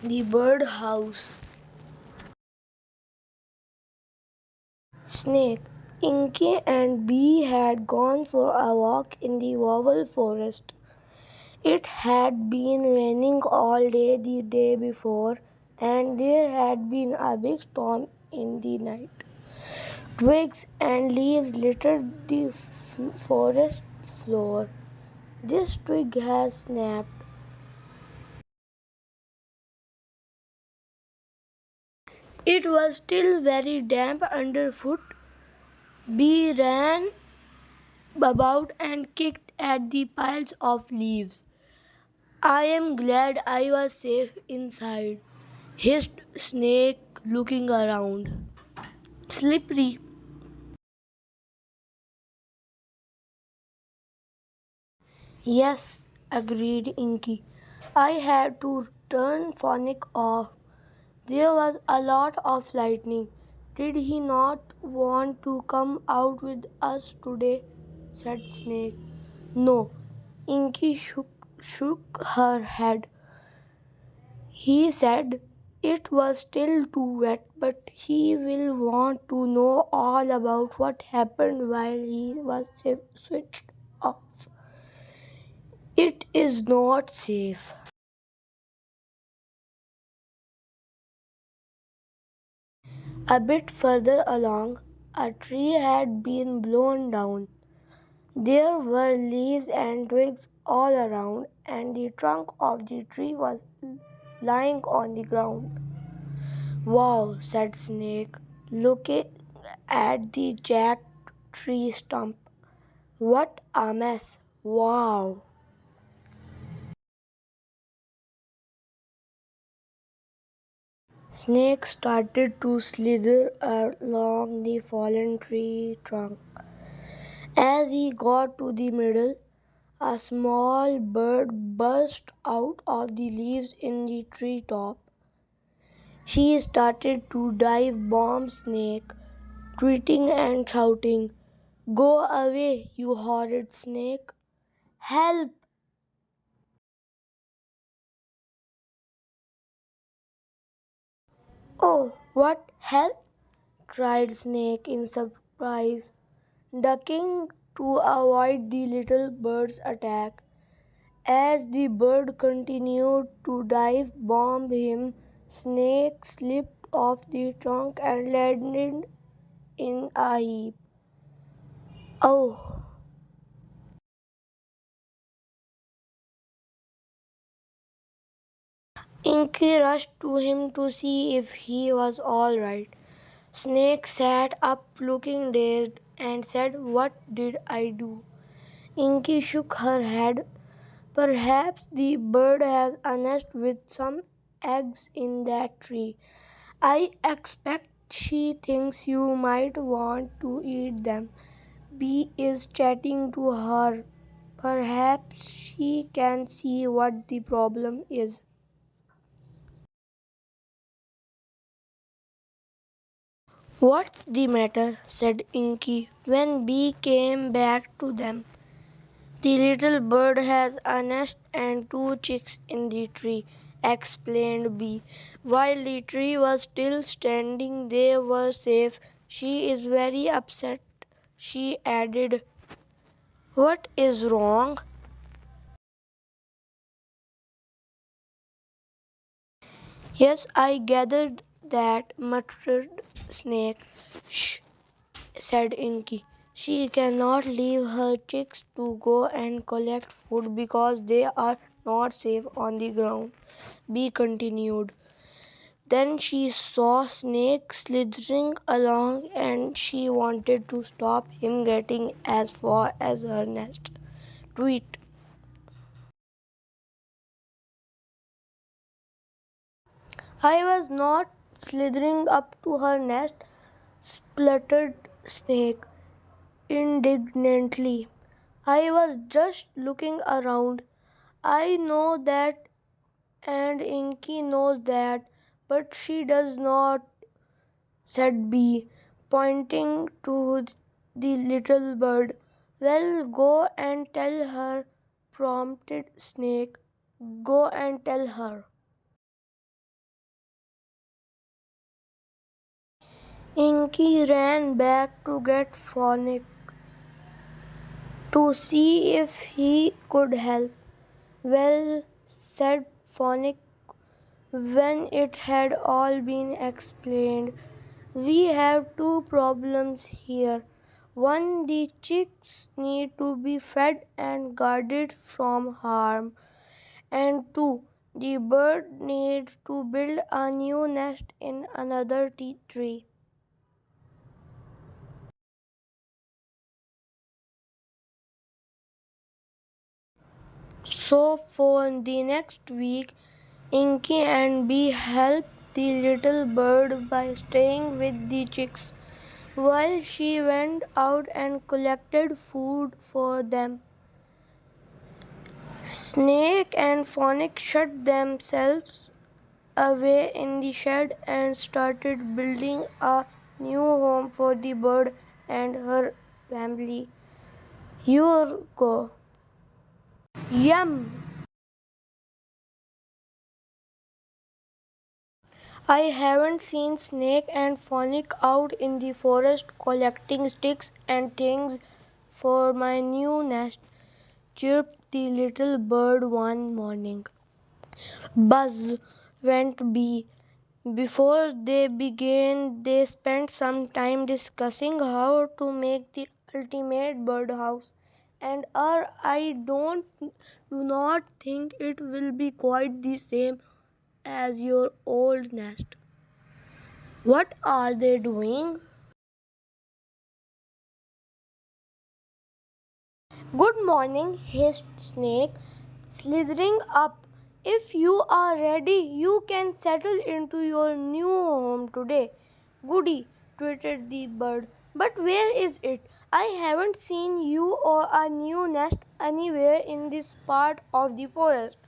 The birdhouse. Snake. Inky and Bee had gone for a walk in the oval forest. It had been raining all day the day before, and there had been a big storm in the night. Twigs and leaves littered the forest floor. This twig has snapped. It was still very damp underfoot. Bee ran about and kicked at the piles of leaves. I am glad I was safe inside, hissed Snake, looking around. Slippery. Yes, agreed Inky. I had to turn Phonic off. There was a lot of lightning. Did he not want to come out with us today? Said Snake. No. Inky shook her head. He said it was still too wet, but he will want to know all about what happened while he was switched off. It is not safe. A bit further along, a tree had been blown down. There were leaves and twigs all around, and the trunk of the tree was lying on the ground. Wow, said Snake, looking at the jagged tree stump. What a mess! Wow! Snake started to slither along the fallen tree trunk. As he got to the middle, a small bird burst out of the leaves in the tree top. She started to dive bomb Snake, tweeting and shouting, Go away, you horrid snake! Help! Oh, what hell? Cried Snake in surprise, ducking to avoid the little bird's attack. As the bird continued to dive bomb him, Snake slipped off the trunk and landed in a heap. Oh! Inky rushed to him to see if he was all right. Snake sat up looking dazed and said, What did I do? Inky shook her head. Perhaps the bird has a nest with some eggs in that tree. I expect she thinks you might want to eat them. Bee is chatting to her. Perhaps she can see what the problem is. What's the matter? Said Inky when Bee came back to them. The little bird has a nest and two chicks in the tree, explained Bee. While the tree was still standing, they were safe. She is very upset, she added. What is wrong? Yes, I gathered that, muttered Snake. Shh, said Inky. She cannot leave her chicks to go and collect food because they are not safe on the ground. Bee continued. Then she saw Snake slithering along and she wanted to stop him getting as far as her nest. Tweet. I was not slithering up to her nest, spluttered Snake indignantly. I was just looking around. I know that and Inky knows that, but she does not, said Bee, pointing to the little bird. Well, go and tell her, prompted Snake. Go and tell her. Inky ran back to get Phonic to see if he could help. Well, said Phonic when it had all been explained. We have two problems here. One, the chicks need to be fed and guarded from harm. And two, the bird needs to build a new nest in another tree. So for the next week, Inky and Bee helped the little bird by staying with the chicks while she went out and collected food for them. Snake and Phonic shut themselves away in the shed and started building a new home for the bird and her family. Your go. Yum! I haven't seen Snake and Phonic out in the forest collecting sticks and things for my new nest, chirped the little bird one morning. Buzz went bee. Before they began, they spent some time discussing how to make the ultimate birdhouse. And I do not think it will be quite the same as your old nest. What are they doing? Good morning, hissed Snake, slithering up. If you are ready, you can settle into your new home today. Goody, tweeted the bird. But where is it? I haven't seen you or a new nest anywhere in this part of the forest.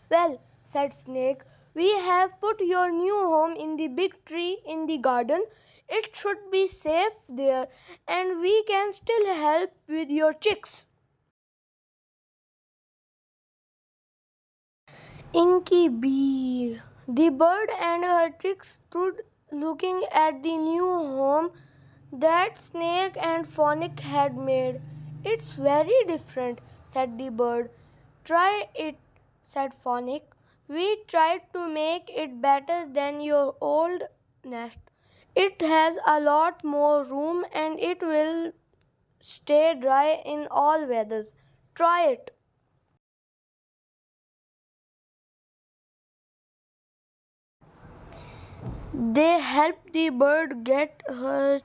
Well, said Snake, we have put your new home in the big tree in the garden. It should be safe there, and we can still help with your chicks. Inky Bee. The bird and her chicks stood looking at the new home that Snake and Phonic had made. It's very different, said the bird. Try it, said Phonic. We tried to make it better than your old nest. It has a lot more room and it will stay dry in all weathers. Try it. They helped the bird get her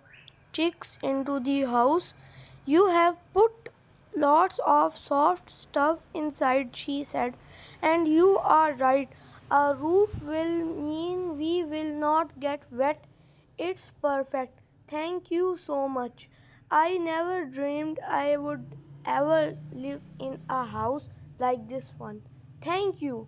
chicks into the house. You have put lots of soft stuff inside, she said. And you are right. A roof will mean we will not get wet. It's perfect. Thank you so much. I never dreamed I would ever live in a house like this one. Thank you.